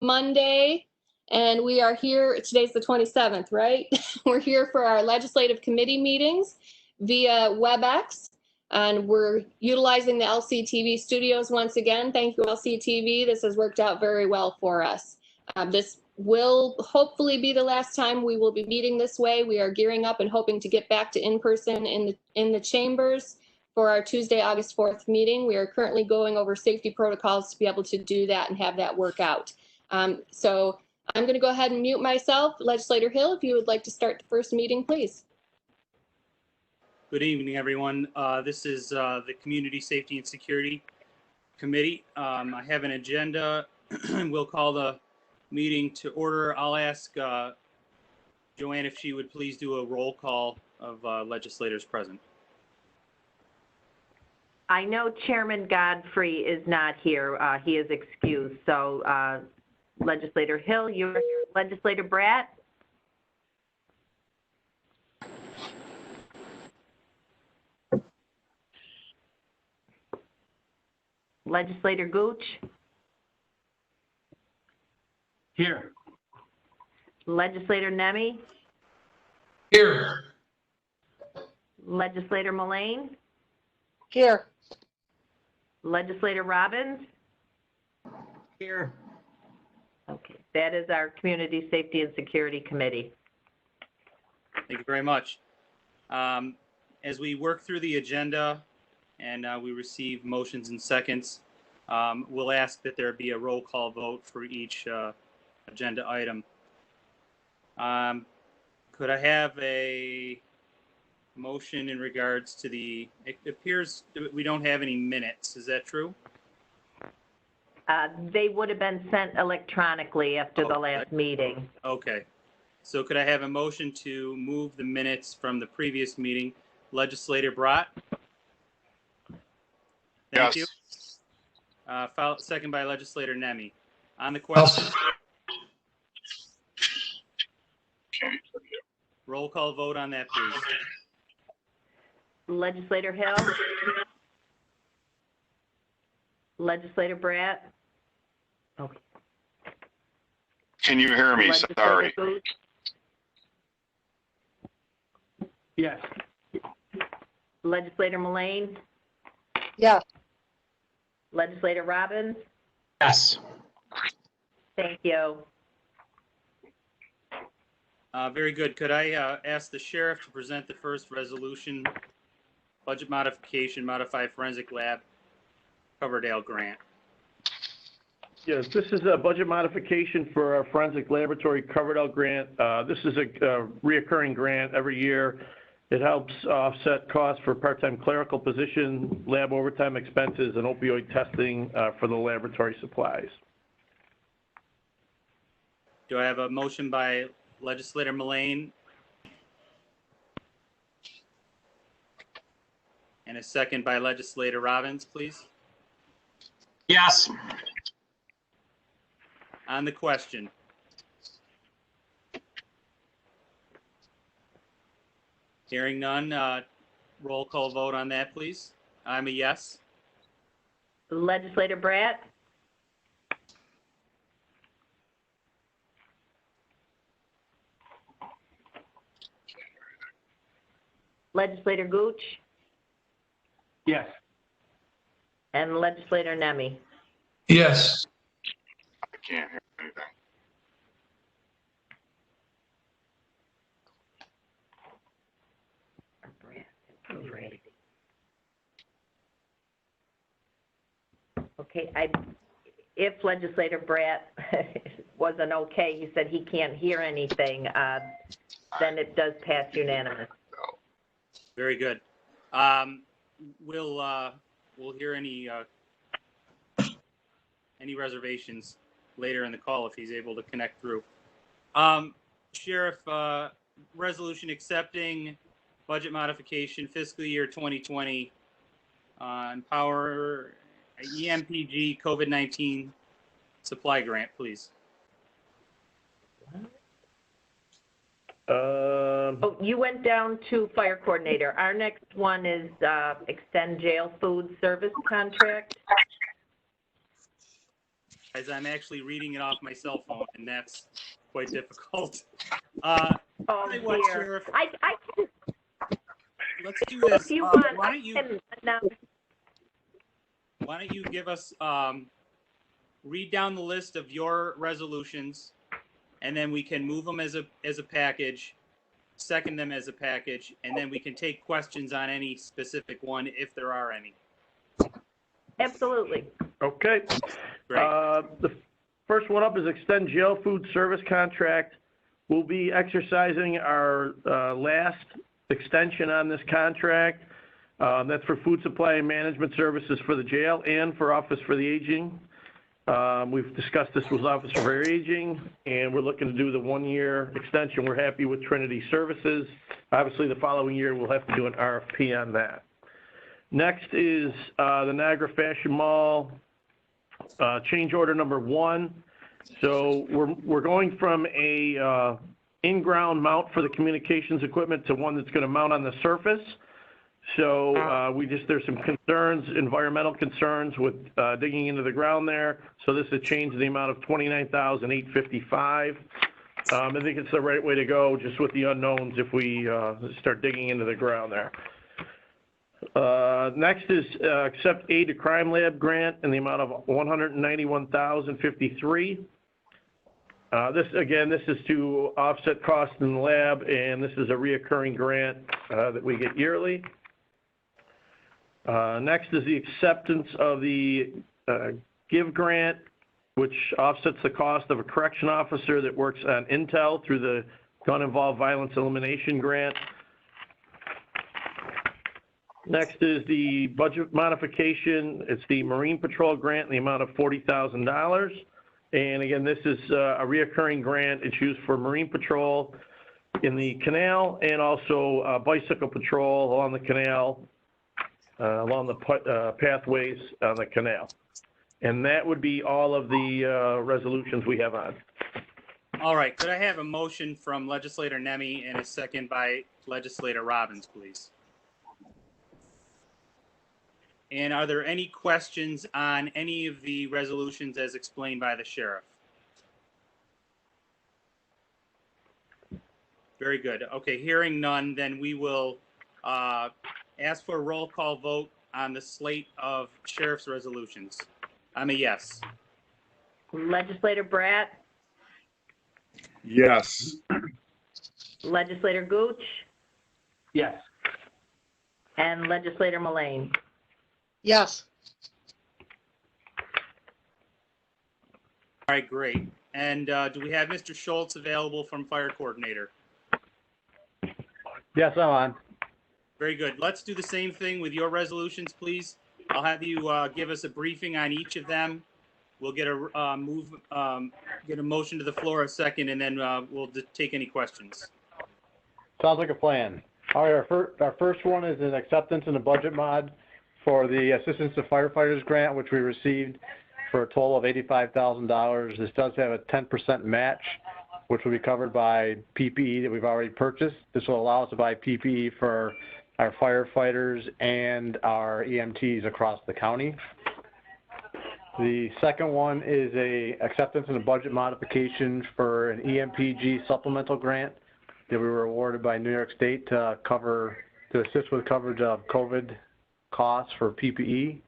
Monday, and we are here. Today's the 27th, right? We're here for our legislative committee meetings via WebEx, and we're utilizing the LCTV studios once again. Thank you, LCTV. This has worked out very well for us. This will hopefully be the last time we will be meeting this way. We are gearing up and hoping to get back to in-person in the chambers for our Tuesday, August 4th meeting. We are currently going over safety protocols to be able to do that and have that work out. So I'm going to go ahead and mute myself. Legislator Hill, if you would like to start the first meeting, please. Good evening, everyone. This is the Community Safety and Security Committee. I have an agenda. We'll call the meeting to order. I'll ask Joanne if she would please do a roll call of legislators present. I know Chairman Godfrey is not here. He is excused. So Legislator Hill, you're here. Legislator Bratt? Legislator Gooch? Here. Legislator Nemi? Here. Legislator Mullane? Here. Legislator Robbins? Here. Okay, that is our Community Safety and Security Committee. Thank you very much. As we work through the agenda and we receive motions and seconds, we'll ask that there be a roll call vote for each agenda item. Could I have a motion in regards to it appears we don't have any minutes. Is that true? They would have been sent electronically after the last meeting. Okay. So could I have a motion to move the minutes from the previous meeting? Legislator Bratt? Thank you. Second by Legislator Nemi. On the question. Roll call vote on that, please. Legislator Hill? Legislator Bratt? Okay. Can you hear me? Sorry. Booth? Yes. Legislator Mullane? Yes. Legislator Robbins? Yes. Thank you. Very good. Could I ask the sheriff to present the first resolution, budget modification, modified forensic lab, Coverdale grant? Yes, this is a budget modification for our forensic laboratory Coverdale grant. This is a reoccurring grant every year. It helps offset costs for part-time clerical position, lab overtime expenses, and opioid testing for the laboratory supplies. Do I have a motion by Legislator Mullane and a second by Legislator Robbins, please? Yes. On the question. Hearing none, roll call vote on that, please. I'm a yes. Legislator Bratt? Legislator Gooch? Yes. And Legislator Nemi? Yes. I can't hear anything. Okay, if Legislator Bratt wasn't okay, he said he can't hear anything, then it does pass unanimous. Very good. We'll hear any reservations later in the call if he's able to connect through. Sheriff, resolution accepting budget modification fiscal year 2020 Empower EMPG COVID-19 supply grant, please. Oh, you went down to fire coordinator. Our next one is extend jail food service contract. As I'm actually reading it off my cell phone, and that's quite difficult. Oh, Tell you what, dear. Sheriff, I can, let's do this. if you want, Why I don't you can announce. give us read down the list of your resolutions, and then we can move them as a package, second them as a package, and then we can take questions on any specific one if there are any. Absolutely. Okay. Great. The first one up is extend jail food service contract. We'll be exercising our last extension on this contract. That's for food supply and management services for the jail and for Office for the Aging. We've discussed this with Office for Aging, and we're looking to do the 1-year extension. We're happy with Trinity Services. Obviously, the following year, we'll have to do an RFP on that. Next is the Niagara Fashion Mall change order number 1. So we're going from a in-ground mount for the communications equipment to one that's going to mount on the surface. So there's some concerns, environmental concerns with digging into the ground there. So this has changed the amount of $29,855. I think it's the right way to go, just with the unknowns if we start digging into the ground there. Next is accept aid to crime lab grant in the amount of $191,053. This is to offset costs in the lab, and this is a reoccurring grant that we get yearly. Next is the acceptance of the GIVE grant, which offsets the cost of a correction officer that works on Intel through the Gun Involved Violence Elimination Grant. Next is the budget modification. It's the Marine Patrol grant in the amount of $40,000. And again, this is a reoccurring grant. It's used for Marine Patrol in the canal and also bicycle patrol along the canal, along the pathways on the canal. And that would be all of the resolutions we have on. All right. Could I have a motion from Legislator Nemi and a second by Legislator Robbins, please? And are there any questions on any of the resolutions as explained by the sheriff? Very good. Okay, hearing none, then we will ask for a roll call vote on the slate of sheriff's resolutions. I'm a yes. Legislator Bratt, Yes. Legislator Gooch, Yes. and Legislator Mullane. Yes. All right, great. And do we have Mr. Schultz available from Fire Coordinator? Yes, I'm on. Very good. Let's do the same thing with your resolutions, please. I'll have you give us a briefing on each of them. We'll get a get a motion to the floor a second, and then we'll take any questions. Sounds like a plan. All right, our first one is an acceptance in the budget mod for the Assistance to Firefighters grant, which we received for a total of $85,000. This does have a 10% match, which will be covered by PPE that we've already purchased. This will allow us to buy PPE for our firefighters and our EMTs across the county. The second one is a acceptance in a budget modification for an EMPG supplemental grant that we were awarded by New York State to assist with coverage of COVID costs for PPE.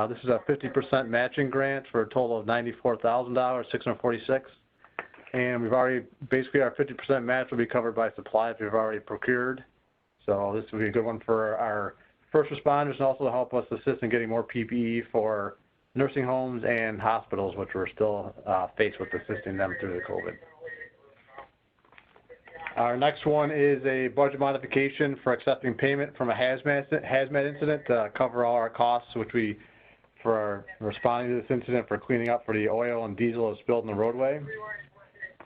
This is a 50% matching grant for a total of $94,646. And we've already, basically our 50% match will be covered by supplies we've already procured. So this will be a good one for our first responders and also to help us assist in getting more PPE for nursing homes and hospitals, which we're still faced with assisting them through the COVID. Our next one is a budget modification for accepting payment from a hazmat incident to cover all our costs, which for responding to this incident, for cleaning up for the oil and diesel that's spilled in the roadway.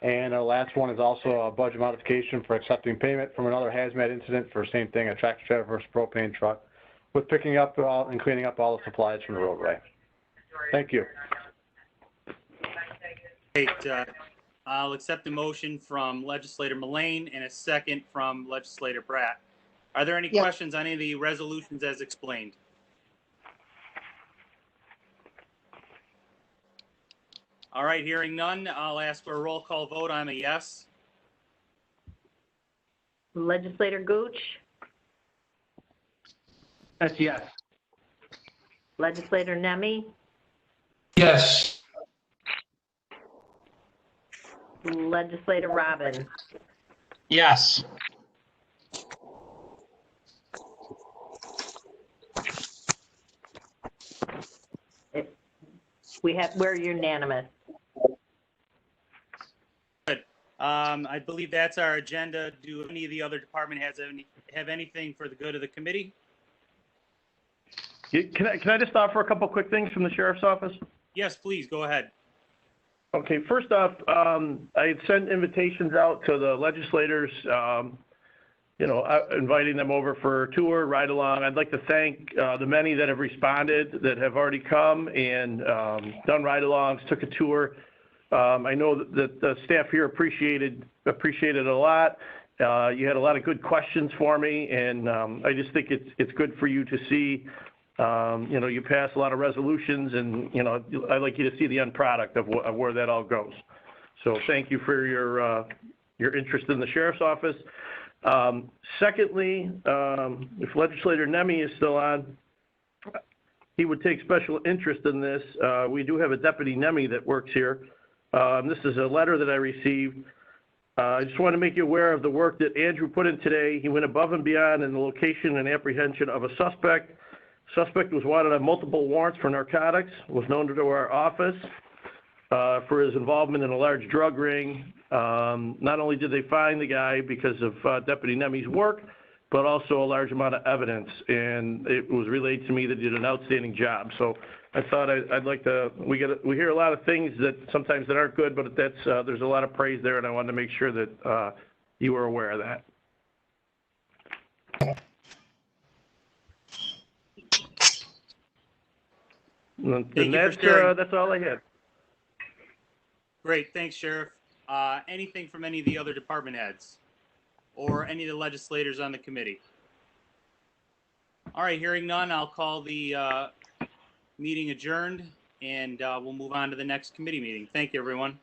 And our last one is also a budget modification for accepting payment from another hazmat incident for the same thing, a tractor trailer versus propane truck, with picking up and cleaning up all the supplies from the roadway. Thank you. Great. I'll accept a motion from Legislator Mullane and a second from Legislator Bratt. Are there any questions on any of the resolutions as explained? All right, hearing none, I'll ask for a roll call vote. I'm a yes. Legislator Gooch, That's yes. Legislator Nemi, Yes. Legislator Robin, Yes. we're unanimous. I believe that's our agenda. Do any of the other department heads have anything for the good of the committee? Can I just offer a couple quick things from the sheriff's office? Yes, please, go ahead. Okay, first off, I had sent invitations out to the legislators, inviting them over for a tour, ride along. I'd like to thank the many that have responded, that have already come and done ride-alongs, took a tour. I know that the staff here appreciated it a lot. You had a lot of good questions for me, and I just think it's good for you to see. You pass a lot of resolutions, and I'd like you to see the end product of where that all goes. So thank you for your interest in the sheriff's office. Secondly, if Legislator Nemi is still on, he would take special interest in this. We do have a Deputy Nemi that works here. This is a letter that I received. I just want to make you aware of the work that Andrew put in today. He went above and beyond in the location and apprehension of a suspect. Suspect was wanted on multiple warrants for narcotics, was known to our office for his involvement in a large drug ring. Not only did they find the guy because of Deputy Nemi's work, but also a large amount of evidence. And it was relayed to me that he did an outstanding job. So I thought I'd like to, we hear a lot of things that sometimes that aren't good, but there's a lot of praise there, and I wanted to make sure that you were aware of that. And that's all I had. Great, thanks, Sheriff. Anything from any of the other department heads or any of the legislators on the committee? All right, hearing none, I'll call the meeting adjourned, and we'll move on to the next committee meeting. Thank you, everyone.